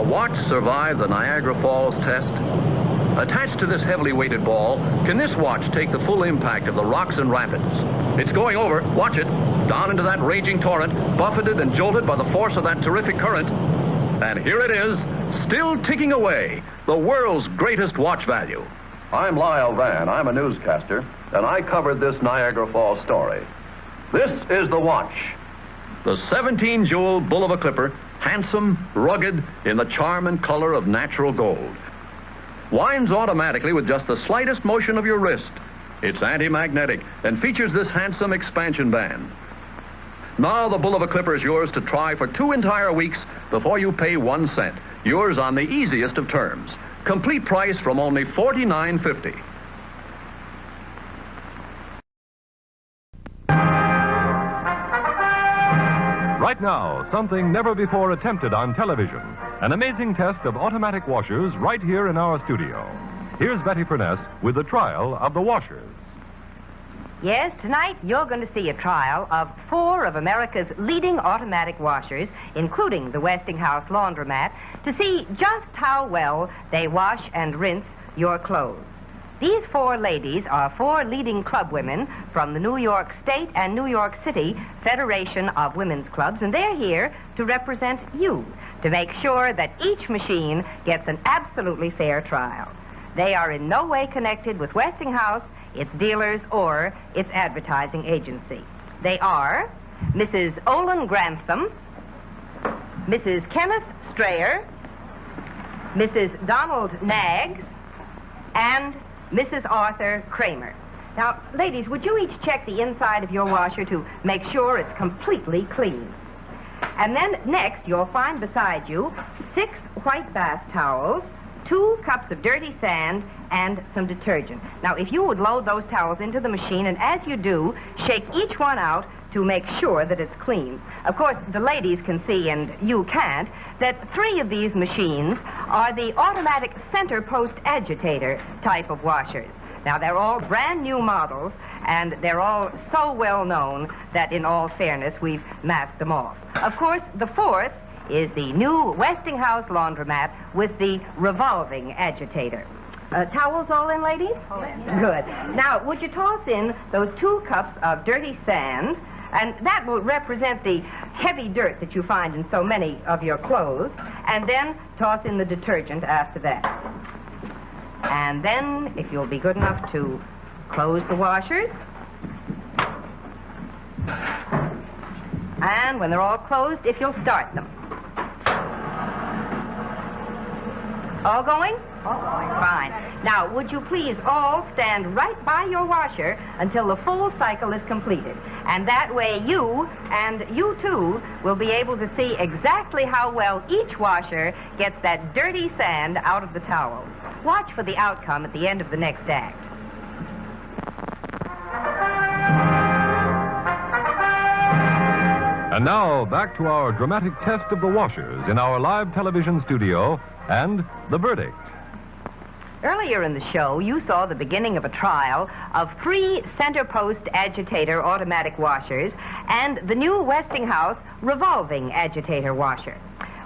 a watch survive the Niagara Falls test? Attached to this heavily weighted ball, can this watch take the full impact of the rocks and rapids? It's going over, watch it, down into that raging torrent, buffeted and jolted by the force of that terrific current. And here it is, still ticking away, the world's greatest watch value. I'm Lyle Van, I'm a newscaster, and I covered this Niagara Falls story. This is the watch. The 17-jewel bull of a clipper, handsome, rugged, in the charm and color of natural gold. Winds automatically with just the slightest motion of your wrist. It's anti-magnetic and features this handsome expansion band. Now the bull of a clipper is yours to try for 2 entire weeks before you pay 1 cent. Yours on the easiest of terms. Complete price from only $49.50. Right now, something never before attempted on television. An amazing test of automatic washers right here in our studio. Here's Betty Furness with the trial of the washers. Yes, tonight you're going to see a trial of 4 of America's leading automatic washers, including the Westinghouse laundromat, to see just how well they wash and rinse your clothes. These 4 ladies are 4 leading club women from the New York State and New York City Federation of Women's Clubs, and they're here to represent you, to make sure that each machine gets an absolutely fair trial. They are in no way connected with Westinghouse, its dealers, or its advertising agency. They are Mrs. Olin Grantham, Mrs. Kenneth Strayer, Mrs. Donald Knaggs, and Mrs. Arthur Kramer. Now, ladies, would you each check the inside of your washer to make sure it's completely clean? And then next, you'll find beside you 6 white bath towels, 2 cups of dirty sand, and some detergent. Now, if you would load those towels into the machine, and as you do, shake each one out to make sure that it's clean. Of course, the ladies can see, and you can't, that 3 of these machines are the automatic center post agitator type of washers. Now, they're all brand new models, and they're all so well known that, in all fairness, we've masked them off. Of course, the 4th is the new Westinghouse laundromat with the revolving agitator. Towels all in, ladies? All in. Good. Now, would you toss in those 2 cups of dirty sand, and that will represent the heavy dirt that you find in so many of your clothes, and then toss in the detergent after that. And then, if you'll be good enough to close the washers, and when they're all closed, if you'll start them. All going? All going. Fine. Now, would you please all stand right by your washer until the full cycle is completed? And that way you, and you too, will be able to see exactly how well each washer gets that dirty sand out of the towels. Watch for the outcome at the end of the next act. And now, back to our dramatic test of the washers in our live television studio and the verdict. Earlier in the show, you saw the beginning of a trial of 3 center post agitator automatic washers and the new Westinghouse revolving agitator washer.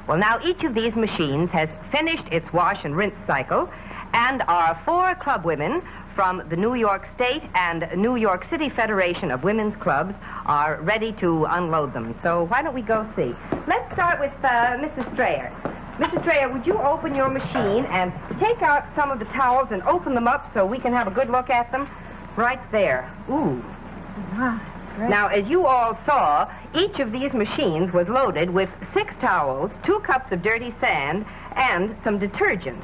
Well, now each of these machines has finished its wash and rinse cycle, and our 4 club women from the New York State and New York City Federation of Women's Clubs are ready to unload them. So why don't we go see? Let's start with Mrs. Strayer. Mrs. Strayer, would you open your machine and take out some of the towels and open them up so we can have a good look at them? Right there. Ooh. Wow, great. Now, as you all saw, each of these machines was loaded with 6 towels, 2 cups of dirty sand, and some detergent.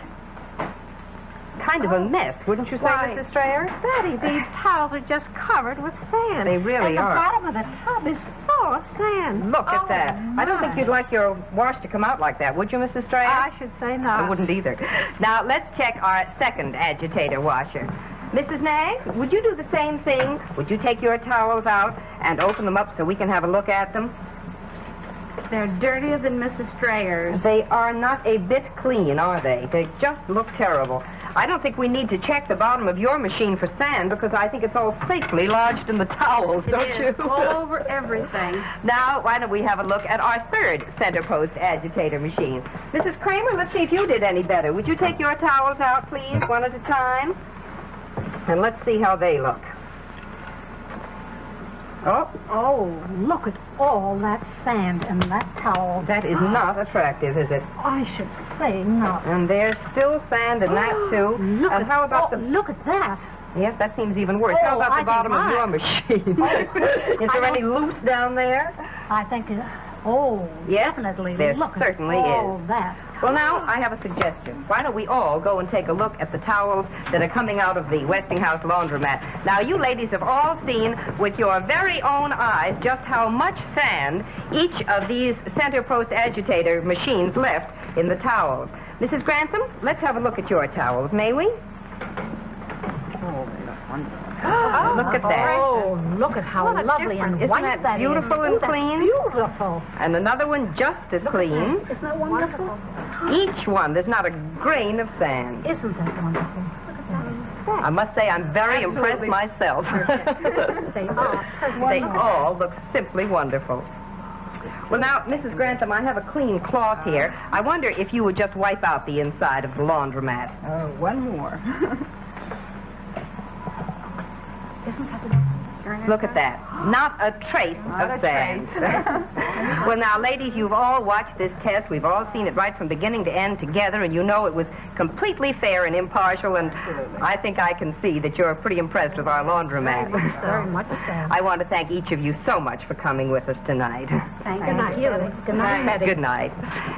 Kind of a mess, wouldn't you say, Why, Mrs. Strayer? Betty, these towels are just covered with sand. They really are. And the bottom of the tub is full of sand. Look at that. I don't think you'd like your wash to come out like that, would you, Mrs. Strayer? I should say not. I wouldn't either. Now, let's check our second agitator washer. Mrs. Knaggs, would you do the same thing? Would you take your towels out and open them up so we can have a look at them? They're dirtier than Mrs. Strayer's. They are not a bit clean, are they? They just look terrible. I don't think we need to check the bottom of your machine for sand because I think it's all safely lodged in the towels, don't you? All over everything. Now, why don't we have a look at our third center post agitator machine? Mrs. Kramer, let's see if you did any better. Would you take your towels out, please, one at a time? And let's see how they look. Oh, look at all that sand in that towel. That is not attractive, is it? I should say not. And there's still sand in that, too. Look and how about Look at that. Yes, that seems even worse. Oh, how about the I bottom think of your machine? Is there any loose down there? I think Yes, definitely. there Look certainly at all is. that. Well, now, I have a suggestion. Why don't we all go and take a look at the towels that are coming out of the Westinghouse laundromat? Now, you ladies have all seen with your very own eyes just how much sand each of these center post agitator machines left in the towels. Mrs. Grantham, let's have a look at your towels, may we? Oh, look at that. Oh, look at how lovely and Isn't white that beautiful and is. clean? Beautiful. And another one just as clean. Isn't that wonderful? Each one, there's not a grain of sand. Isn't that wonderful? Look at that. I must say I'm very impressed myself. They are. They all look simply wonderful. Well, now, Mrs. Grantham, I have a clean cloth here. I wonder if you would just wipe out the inside of the laundromat. One more. Look at that. Not a trace of sand. Well, now, ladies, you've all watched this test. We've all seen it right from beginning to end together, and you know it was completely fair and impartial, and I think I can see that you're pretty impressed with our laundromat. Very much so. I want to thank each of you so much for coming with us tonight. Thank you. Good night, Betty. Good night.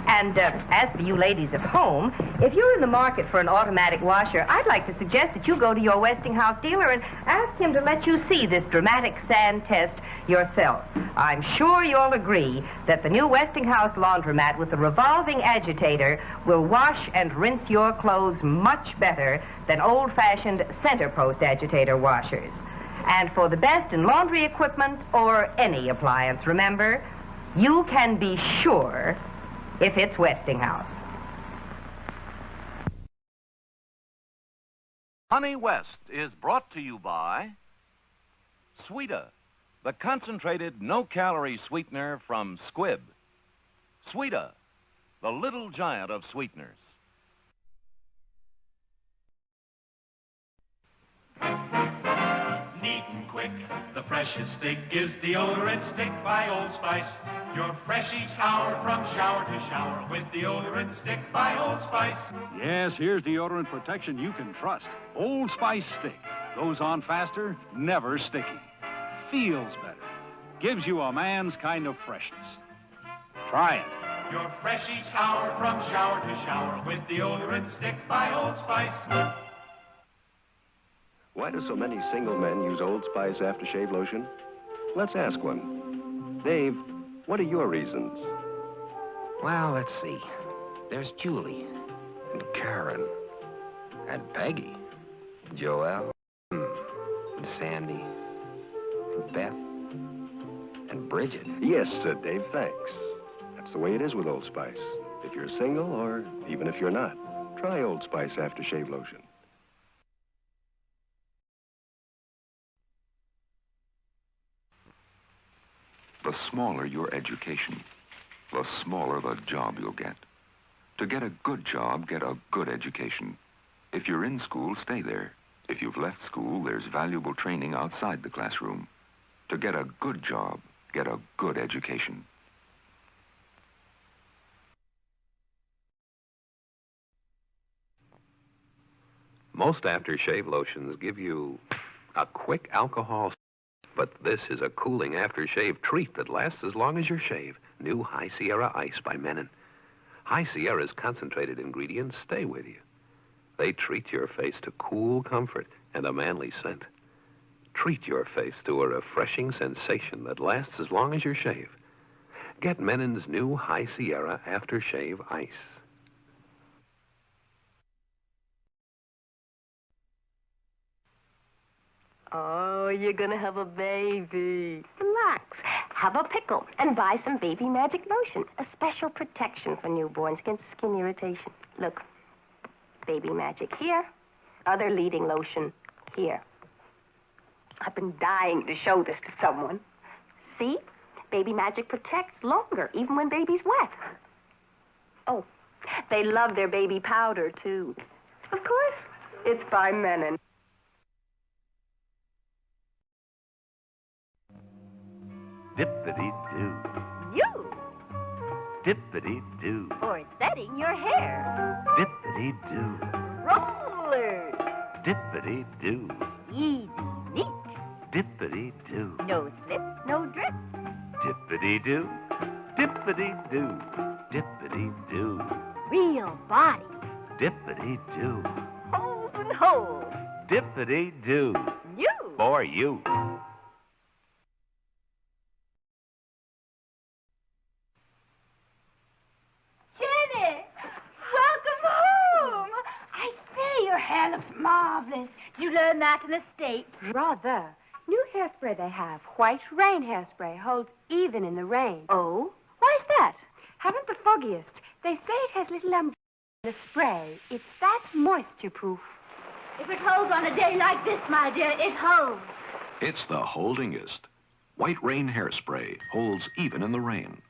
And as for you ladies at home, if you're in the market for an automatic washer, I'd like to suggest that you go to your Westinghouse dealer and ask him to let you see this dramatic sand test yourself. I'm sure you'll agree that the new Westinghouse laundromat with the revolving agitator will wash and rinse your clothes much better than old-fashioned center post agitator washers. And for the best in laundry equipment or any appliance, remember, you can be sure if it's Westinghouse. Honey West is brought to you by Sweeta, the concentrated no-calorie sweetener from Squibb. Sweeta, the little giant of sweeteners. Neat and quick, the freshest stick is deodorant stick by Old Spice. You're fresh each hour from shower to shower with deodorant stick by Old Spice. Yes, here's deodorant protection you can trust. Old Spice Stick. Goes on faster, never sticky. Feels better. Gives you a man's kind of freshness. Try it. You're fresh each hour from shower to shower with deodorant stick by Old Spice. Why do so many single men use Old Spice aftershave lotion? Let's ask one. Dave, what are your reasons? Well, let's see. There's Julie, and Karen, and Peggy, Joelle, and Sandy, and Beth, and Bridget. Yes, Dave, thanks. That's the way it is with Old Spice. If you're single, or even if you're not, try Old Spice aftershave lotion. The smaller your education, the smaller the job you'll get. To get a good job, get a good education. If you're in school, stay there. If you've left school, there's valuable training outside the classroom. To get a good job, get a good education. Most aftershave lotions give you a quick alcohol, but this is a cooling aftershave treat that lasts as long as your shave. New High Sierra Ice by Menon. High Sierra's concentrated ingredients stay with you. They treat your face to cool comfort and a manly scent. Treat your face to a refreshing sensation that lasts as long as your shave. Get Menon's new High Sierra Aftershave Ice. Oh, you're gonna have a baby. Relax. Have a pickle and buy some Baby Magic lotion. A special protection for newborns against skin irritation. Look, Baby Magic here, other leading lotion. Here. I've been dying to show this to someone. See? Baby Magic protects longer, even when baby's wet. Oh, they love their baby powder, too. Of course, it's by Menon. Dippity-doo. You, Dippity-doo. for setting your hair. Dippity-doo. Rollers. Dippity-doo. Easy, neat. Dippity-doo. No slips, no drips. Dippity-doo. Dippity-doo. Dippity-doo. Real body. Dippity-doo. Holes and holes. Dippity-doo. You. For you. Jenny! Welcome home! I say, your hair looks marvelous. Did you learn that in the States? Rather. New hairspray they have. White rain hairspray. Holds even in the rain. Oh? Why's that? Haven't the foggiest. They say it has little umbrella in the spray. It's that moisture-proof. If it holds on a day like this, my dear, it holds. It's the holdingest. White Rain Hairspray holds even in the rain.